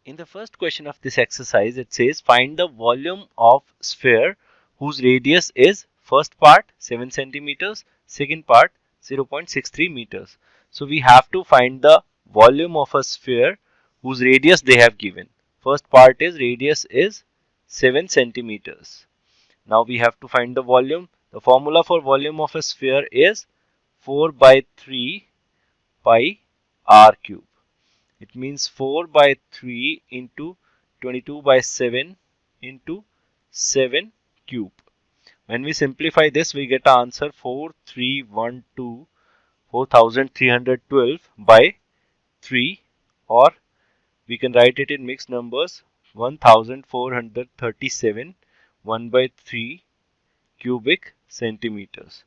In the first question of this exercise, it says find the volume of sphere whose radius is first part 7 centimeters, second part 0.63 meters. So we have to find the volume of a sphere whose radius they have given. First part is radius is 7 centimeters. Now we have to find the volume. The formula for volume of a sphere is 4 by 3 pi r cube. It means 4 by 3 into 22 by 7 into 7 cube. When we simplify this, we get the answer 4312 by 3, or we can write it in mixed numbers 1437 1 by 3 cubic centimeters.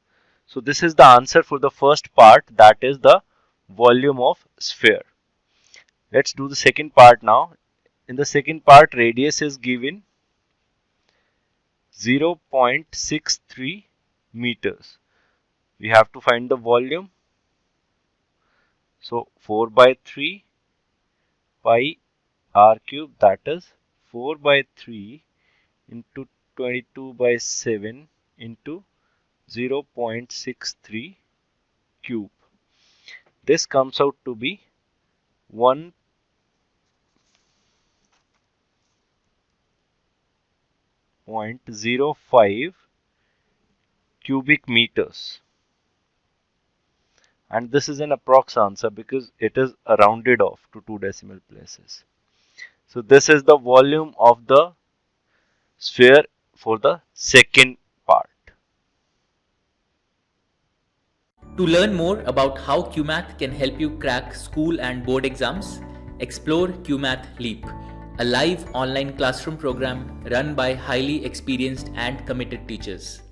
So this is the answer for the first part, that is the volume of sphere. Let's do the second part now. In the second part, radius is given 0.63 meters. We have to find the volume. So 4 by 3 pi r cube, that is 4 by 3 into 22 by 7 into 0.63 cube. This comes out to be 1.05 cubic meters, and this is an approx answer because it is rounded off to 2 decimal places. So this is the volume of the sphere for the second part. To learn more about how QMath can help you crack school and board exams, explore QMath Leap, a live online classroom program run by highly experienced and committed teachers.